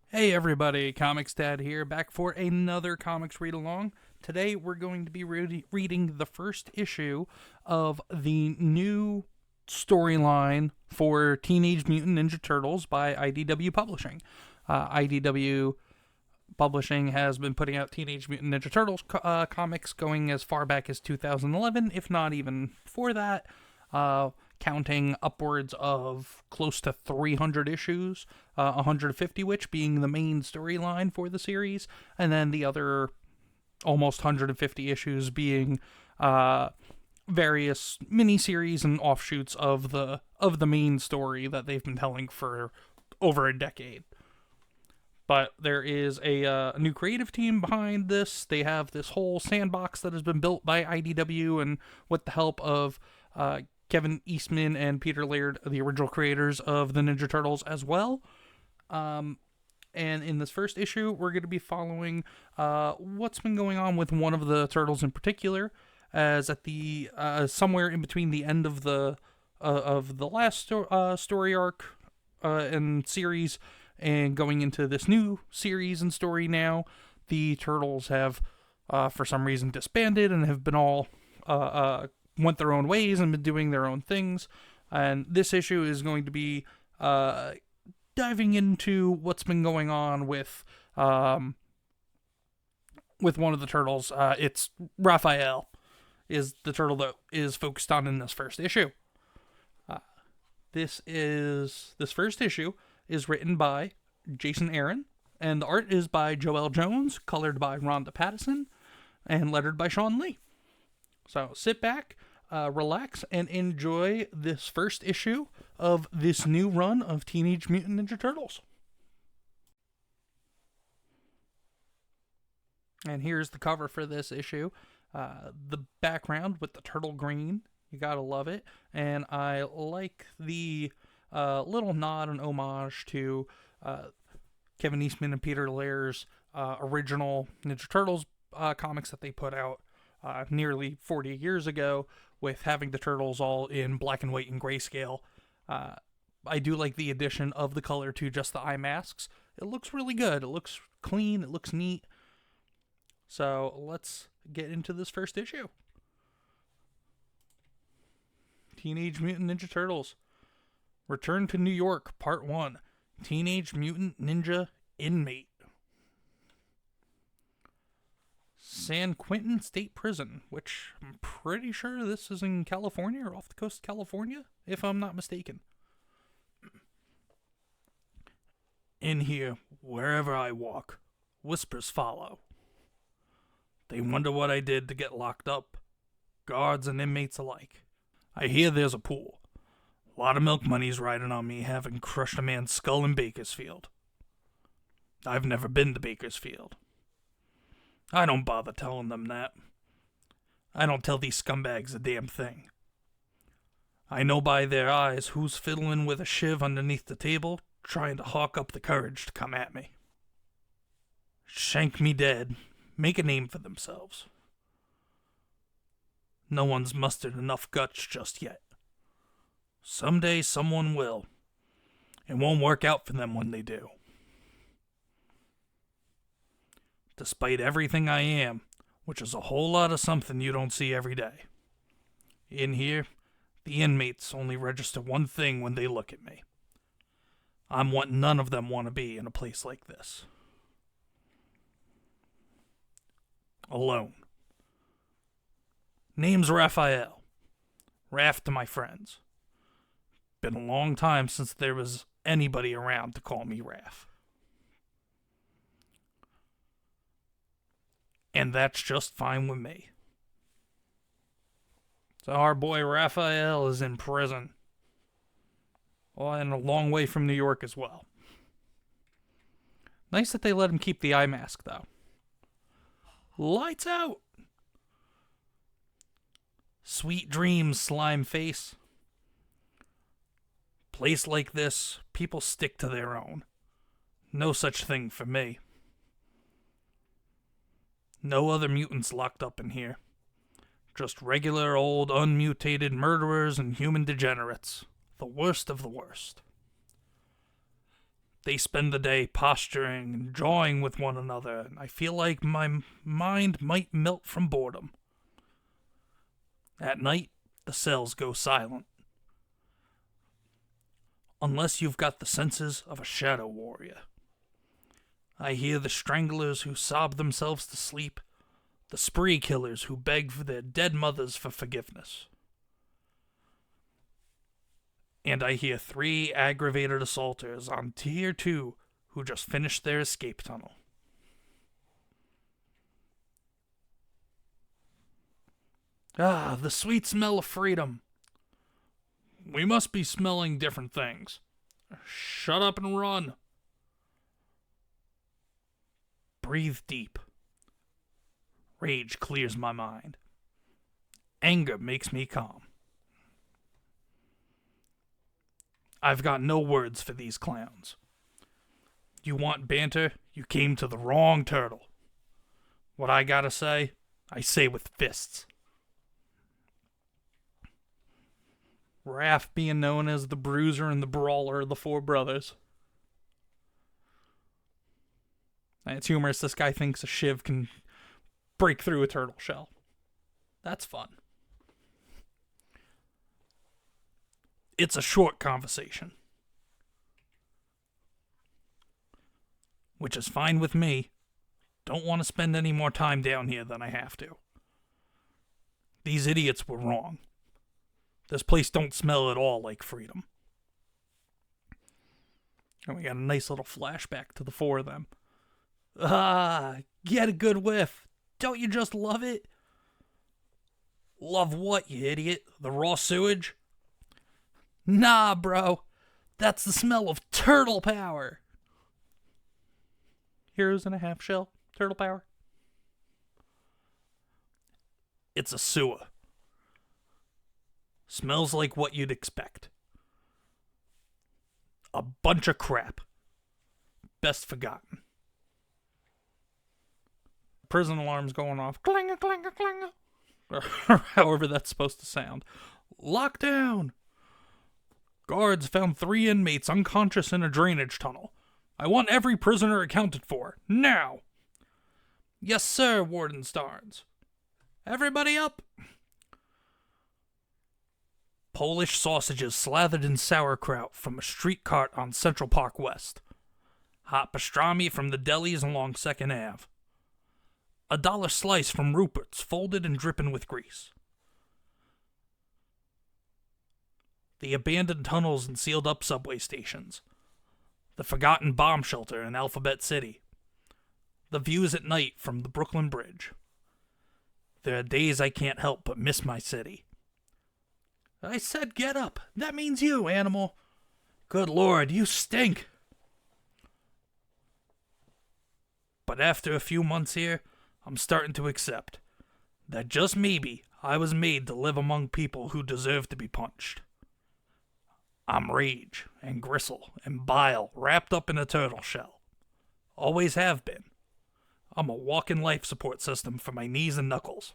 Hey everybody, Comics Dad here, back for another comics read-along. Today we're going to be reading the first issue of the new storyline for Teenage Mutant Ninja Turtles by IDW Publishing. IDW Publishing has been putting out Teenage Mutant Ninja Turtles comics going as far back as 2011, if not even before that, counting upwards of close to 300 issues, 150 which being the main storyline for the series, and then the other almost 150 issues being various miniseries and offshoots of the main story that they've been telling for over a decade. But there is a new creative team behind this. They have this whole sandbox that has been built by IDW and with the help of Kevin Eastman and Peter Laird, the original creators of the Ninja Turtles as well. And in this first issue, we're going to be following what's been going on with one of the turtles in particular, as at the somewhere in between the end of the last story arc and series and going into this new series and story now, the turtles have for some reason disbanded and have been all went their own ways and been doing their own things. And this issue is going to be diving into what's been going on with one of the turtles. It's Raphael is the turtle that is focused on in this first issue. This first issue is written by Jason Aaron, and the art is by Joelle Jones, colored by Rhonda Pattison, and lettered by Sean Lee. So sit back, relax, and enjoy this first issue of this new run of Teenage Mutant Ninja Turtles. And here's the cover for this issue. The background with the turtle green. You gotta love it. And I like the little nod and homage to Kevin Eastman and Peter Laird's original Ninja Turtles comics that they put out nearly 40 years ago, with having the turtles all in black and white and grayscale. I do like the addition of the color to just the eye masks. It looks really good. It looks clean. It looks neat. So let's get into this first issue. Teenage Mutant Ninja Turtles. Return to New York, Part 1. Teenage Mutant Ninja Inmate. San Quentin State Prison, which I'm pretty sure this is in California or off the coast of California, if I'm not mistaken. In here, wherever I walk, whispers follow. They wonder what I did to get locked up, guards and inmates alike. I hear there's a pool. A lot of milk money's riding on me, having crushed a man's skull in Bakersfield. I've never been to Bakersfield. I don't bother telling them that. I don't tell these scumbags a damn thing. I know by their eyes who's fiddling with a shiv underneath the table, trying to hawk up the courage to come at me. Shank me dead, make a name for themselves. No one's mustered enough guts just yet. Someday someone will. It won't work out for them when they do. Despite everything I am, which is a whole lot of something you don't see every day. In here, the inmates only register one thing when they look at me. I'm what none of them want to be in a place like this. Alone. Name's Raphael. Raph to my friends. Been a long time since there was anybody around to call me Raph. And that's just fine with me. So our boy Raphael is in prison. Well, and a long way from New York as well. Nice that they let him keep the eye mask, though. Lights out! Sweet dreams, slime face. Place like this, people stick to their own. No such thing for me. No other mutants locked up in here. Just regular old unmutated murderers and human degenerates. The worst of the worst. They spend the day posturing and jawing with one another, and I feel like my mind might melt from boredom. At night, the cells go silent. Unless you've got the senses of a shadow warrior. I hear the stranglers who sob themselves to sleep, the spree killers who beg for their dead mothers for forgiveness. And I hear 3 aggravated assaulters on Tier 2 who just finished their escape tunnel. Ah, the sweet smell of freedom. We must be smelling different things. Shut up and run. Breathe deep. Rage clears my mind. Anger makes me calm. I've got no words for these clowns. You want banter? You came to the wrong turtle. What I gotta say, I say with fists. Raph being known as the bruiser and the brawler of the 4 brothers. It's humorous, this guy thinks a shiv can break through a turtle shell. That's fun. It's a short conversation. Which is fine with me. Don't want to spend any more time down here than I have to. These idiots were wrong. This place don't smell at all like freedom. And we got a nice little flashback to the 4 of them. Ah, get a good whiff. Don't you just love it? Love what, you idiot? The raw sewage? Nah, bro. That's the smell of turtle power. Heroes in a half shell. Turtle power. It's a sewer. Smells like what you'd expect. A bunch of crap. Best forgotten. Prison alarm's going off. Clang, clang, clang. Or however that's supposed to sound. Lockdown. Guards found 3 inmates unconscious in a drainage tunnel. I want every prisoner accounted for. Now. Yes, sir, Warden Starnes. Everybody up. Polish sausages slathered in sauerkraut from a street cart on Central Park West. Hot pastrami from the delis along 2nd Ave. $1 slice from Rupert's, folded and dripping with grease. The abandoned tunnels and sealed-up subway stations. The forgotten bomb shelter in Alphabet City. The views at night from the Brooklyn Bridge. There are days I can't help but miss my city. I said get up. That means you, animal. Good Lord, you stink. But after a few months here, I'm starting to accept that just maybe I was made to live among people who deserve to be punched. I'm rage and gristle and bile wrapped up in a turtle shell. Always have been. I'm a walking life support system for my knees and knuckles.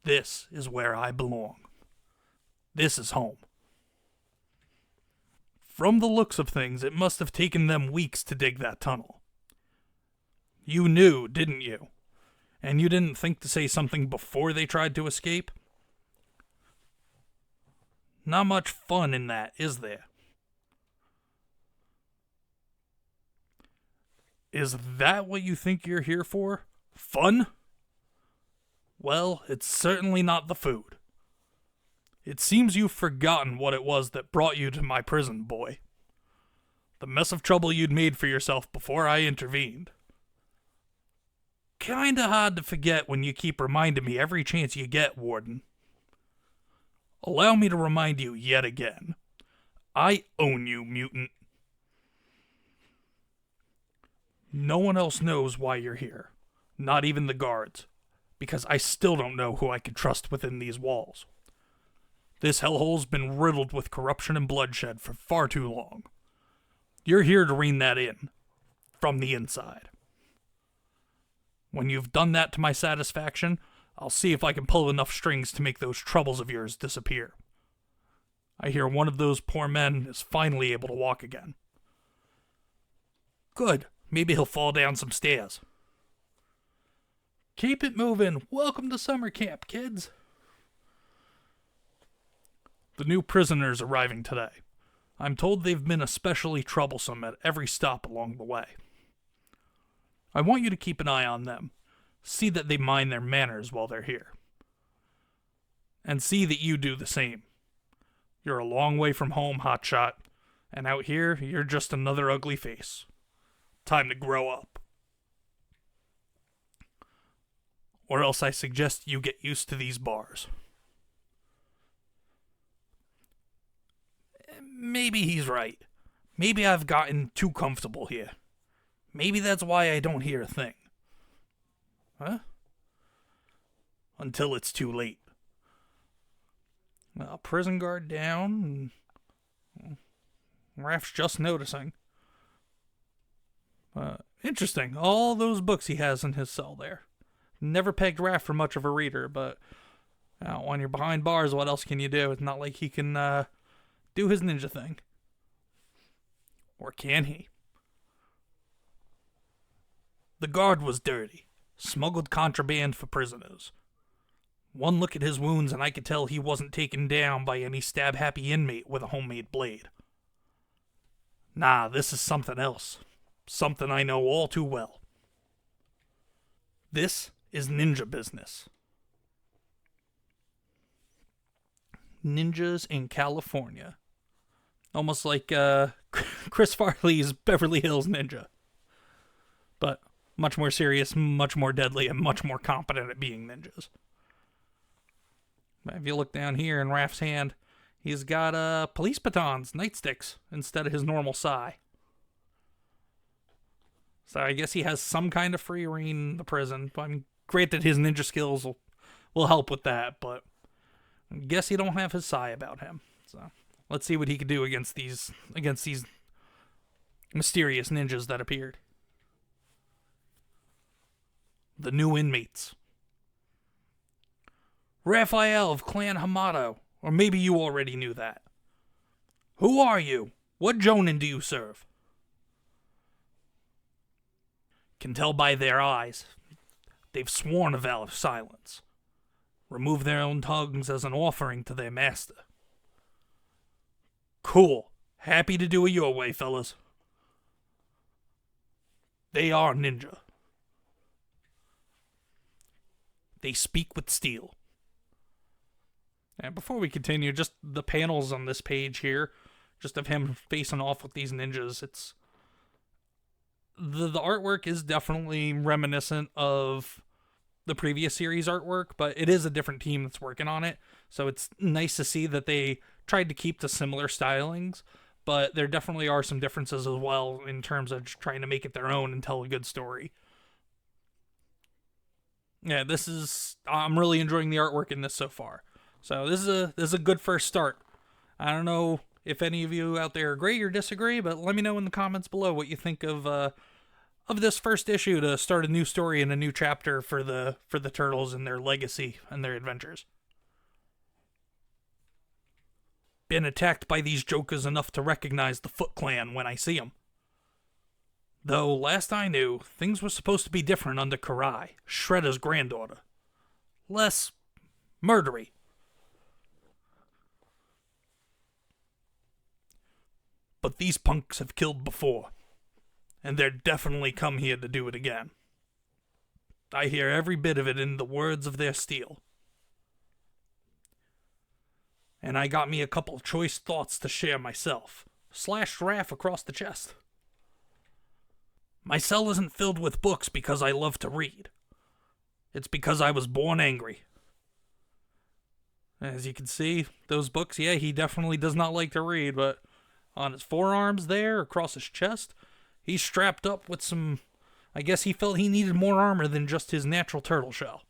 This is where I belong. This is home. From the looks of things, it must have taken them weeks to dig that tunnel. You knew, didn't you? And you didn't think to say something before they tried to escape? Not much fun in that, is there? Is that what you think you're here for? Fun? Well, it's certainly not the food. It seems you've forgotten what it was that brought you to my prison, boy. The mess of trouble you'd made for yourself before I intervened. Kinda hard to forget when you keep reminding me every chance you get, Warden. Allow me to remind you yet again. I own you, mutant. No one else knows why you're here. Not even the guards. Because I still don't know who I can trust within these walls. This hellhole's been riddled with corruption and bloodshed for far too long. You're here to rein that in. From the inside. When you've done that to my satisfaction, I'll see if I can pull enough strings to make those troubles of yours disappear. I hear one of those poor men is finally able to walk again. Good. Maybe he'll fall down some stairs. Keep it moving. Welcome to summer camp, kids. The new prisoners arriving today. I'm told they've been especially troublesome at every stop along the way. I want you to keep an eye on them. See that they mind their manners while they're here. And see that you do the same. You're a long way from home, hotshot, and out here, you're just another ugly face. Time to grow up. Or else I suggest you get used to these bars. Maybe he's right. Maybe I've gotten too comfortable here. Maybe that's why I don't hear a thing. Huh? Until it's too late. Well, prison guard down. Raph's just noticing. Interesting. All those books he has in his cell there. Never pegged Raph for much of a reader, but when you're behind bars, what else can you do? It's not like he can do his ninja thing. Or can he? The guard was dirty. Smuggled contraband for prisoners. One look at his wounds and I could tell he wasn't taken down by any stab-happy inmate with a homemade blade. Nah, this is something else. Something I know all too well. This is ninja business. Ninjas in California. Almost like Chris Farley's Beverly Hills Ninja. But much more serious, much more deadly, and much more competent at being ninjas. If you look down here in Raph's hand, he's got police batons, nightsticks, instead of his normal sai. So I guess he has some kind of free reign in the prison. I mean, granted, his ninja skills will help with that, but I guess he don't have his sai about him. So let's see what he can do against these mysterious ninjas that appeared. The new inmates. Raphael of Clan Hamato, or maybe you already knew that. Who are you? What Jonin do you serve? Can tell by their eyes. They've sworn a vow of silence. Remove their own tongues as an offering to their master. Cool. Happy to do it your way, fellas. They are ninja. They speak with steel. And before we continue, just the panels on this page here, just of him facing off with these ninjas, it's the artwork is definitely reminiscent of the previous series artwork, but it is a different team that's working on it, so it's nice to see that they tried to keep the similar stylings, but there definitely are some differences as well in terms of trying to make it their own and tell a good story. Yeah, I'm really enjoying the artwork in this so far. So this is a good first start. I don't know if any of you out there agree or disagree, but let me know in the comments below what you think of this first issue to start a new story and a new chapter for the Turtles and their legacy and their adventures. Been attacked by these jokers enough to recognize the Foot Clan when I see them. Though, last I knew, things were supposed to be different under Karai, Shredder's granddaughter. Less murdery. But these punks have killed before, and they're definitely come here to do it again. I hear every bit of it in the words of their steel. And I got me a couple of choice thoughts to share myself. Slashed Raph across the chest. My cell isn't filled with books because I love to read. It's because I was born angry. As you can see, those books, yeah, he definitely does not like to read, but on his forearms there, across his chest, he's strapped up with some... I guess he felt he needed more armor than just his natural turtle shell.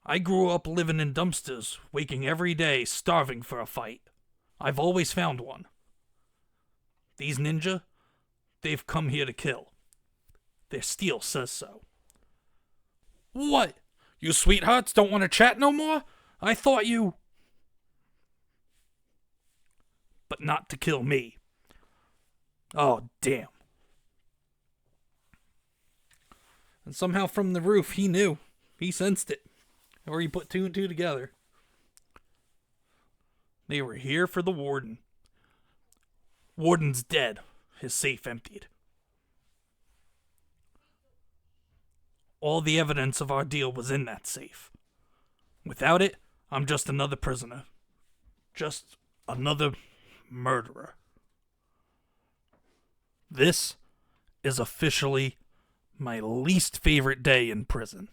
I grew up living in dumpsters, waking every day, starving for a fight. I've always found one. These ninja, they've come here to kill. Their steel says so. What? You sweethearts don't want to chat no more? I thought you... But not to kill me. Oh, damn. And somehow from the roof, he knew. He sensed it. Or he put two and two together. They were here for the warden. Warden's dead. His safe emptied. All the evidence of our deal was in that safe. Without it, I'm just another prisoner. Just another murderer. This is officially my least favorite day in prison.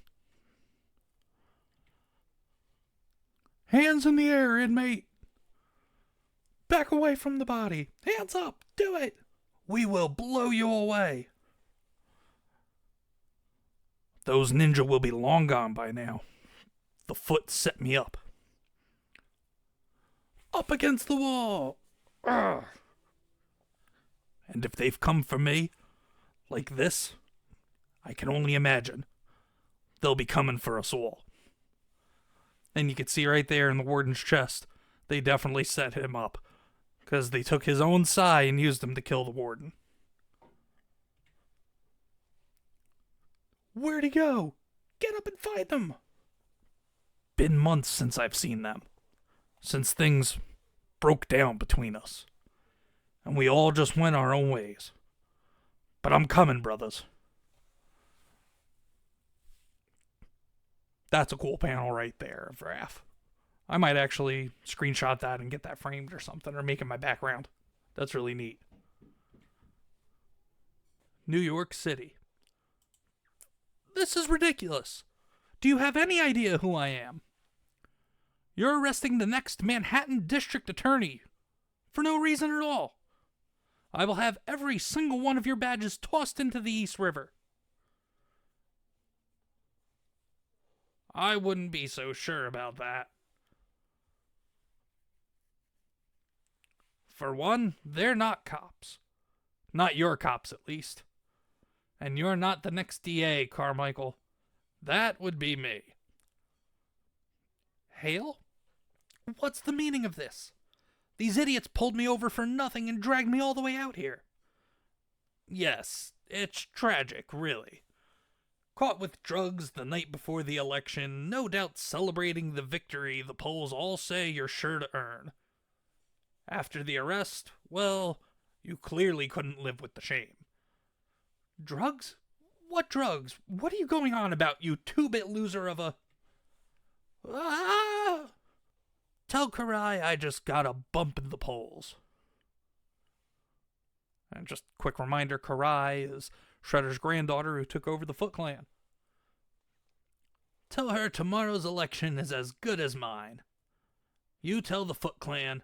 Hands in the air, inmate. Back away from the body. Hands up. Do it. We will blow you away. Those ninja will be long gone by now. The foot set me up. Up against the wall. Ugh. And if they've come for me, like this, I can only imagine they'll be coming for us all. And you can see right there in the warden's chest, they definitely set him up. Because they took his own sai and used him to kill the warden. Where'd he go? Get up and find them! Been months since I've seen them. Since things broke down between us. And we all just went our own ways. But I'm coming, brothers. That's a cool panel right there of Raph. I might actually screenshot that and get that framed or something, or make it my background. That's really neat. New York City. This is ridiculous. Do you have any idea who I am? You're arresting the next Manhattan District Attorney for no reason at all. I will have every single one of your badges tossed into the East River. I wouldn't be so sure about that. For one, they're not cops. Not your cops, at least. And you're not the next DA, Carmichael. That would be me. Hale? What's the meaning of this? These idiots pulled me over for nothing and dragged me all the way out here. Yes, it's tragic, really. Caught with drugs the night before the election, no doubt celebrating the victory the polls all say you're sure to earn. After the arrest, well, you clearly couldn't live with the shame. Drugs? What drugs? What are you going on about, you two-bit loser of a... Ah! Tell Karai I just got a bump in the polls. And just quick reminder, Karai is Shredder's granddaughter who took over the Foot Clan. Tell her tomorrow's election is as good as mine. You tell the Foot Clan,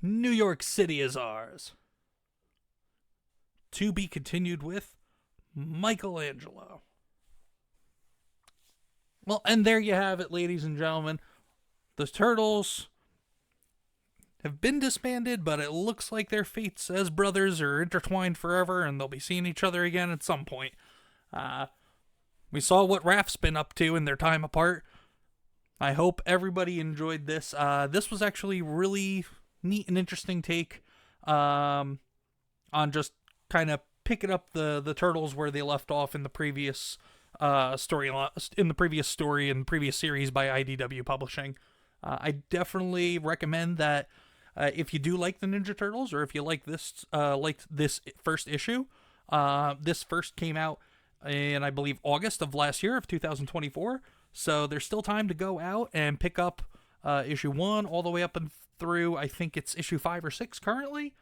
New York City is ours. To be continued with Michelangelo. Well, and there you have it, ladies and gentlemen. The Turtles have been disbanded, but it looks like their fates as brothers are intertwined forever, and they'll be seeing each other again at some point. We saw what Raph's been up to in their time apart. I hope everybody enjoyed this. This was actually really neat and interesting take on just kind of picking up the Turtles where they left off in the previous story and previous series by IDW Publishing. I definitely recommend that if you do like the Ninja Turtles, or if you like this first issue. This first came out in, I believe, August of last year of 2024. So there's still time to go out and pick up issue 1 all the way up and through, I think it's issue 5 or 6 currently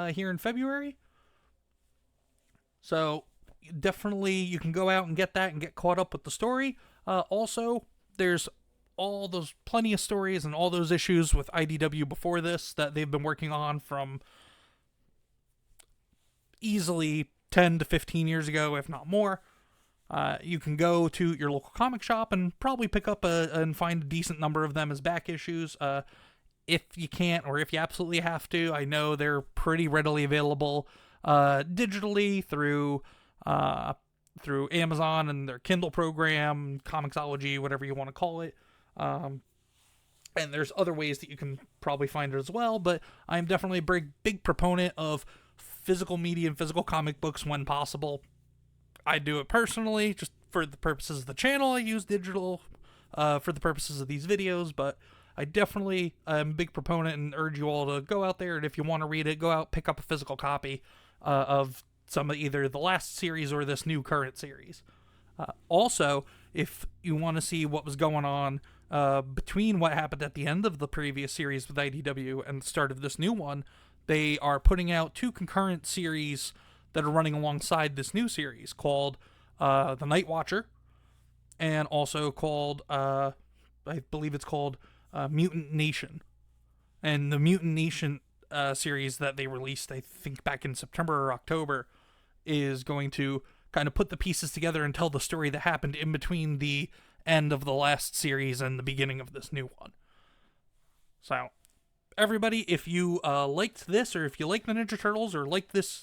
here in February. So definitely you can go out and get that and get caught up with the story. Also, there's all those plenty of stories and all those issues with IDW before this that they've been working on from easily 10 to 15 years ago, if not more. You can go to your local comic shop and probably pick up and find a decent number of them as back issues. If you can't, or if you absolutely have to, I know they're pretty readily available digitally through Amazon and their Kindle program, Comixology, whatever you want to call it. And there's other ways that you can probably find it as well, but I'm definitely a big proponent of physical media and physical comic books when possible. I do it personally, just for the purposes of the channel. I use digital for the purposes of these videos, but I definitely am a big proponent and urge you all to go out there, and if you want to read it, go out, pick up a physical copy of some of either the last series or this new current series. Also, if you want to see what was going on between what happened at the end of the previous series with IDW and the start of this new one, they are putting out 2 concurrent series that are running alongside this new series called The Night Watcher, and also called, I believe it's called Mutant Nation. And the Mutant Nation series that they released, I think back in September or October, is going to kind of put the pieces together and tell the story that happened in between the end of the last series and the beginning of this new one. So, everybody, if you liked this, or if you like the Ninja Turtles, or like this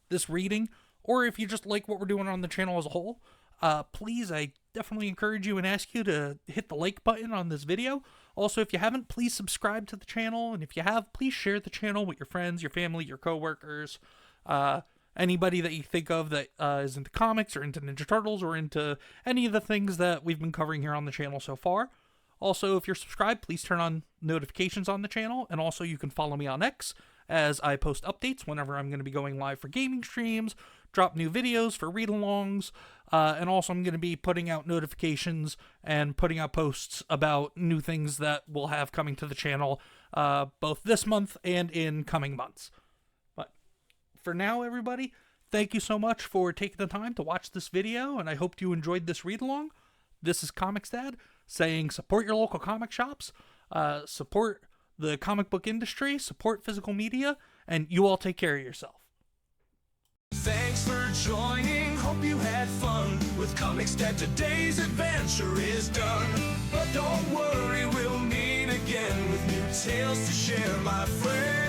this reading, or if you just like what we're doing on the channel as a whole, please, I definitely encourage you and ask you to hit the like button on this video. Also, if you haven't, please subscribe to the channel, and if you have, please share the channel with your friends, your family, your coworkers, anybody that you think of that is into comics or into Ninja Turtles or into any of the things that we've been covering here on the channel so far. Also, if you're subscribed, please turn on notifications on the channel, and also you can follow me on X as I post updates whenever I'm going to be going live for gaming streams, drop new videos for read-alongs, and also I'm going to be putting out notifications and putting out posts about new things that we'll have coming to the channel both this month and in coming months. For now, everybody, thank you so much for taking the time to watch this video, and I hope you enjoyed this read-along. This is Comix Dad saying support your local comic shops, support the comic book industry, support physical media, and you all take care of yourself. Thanks for joining, hope you had fun with Comix Dad. Today's adventure is done, but don't worry, we'll meet again with new tales to share, my friend.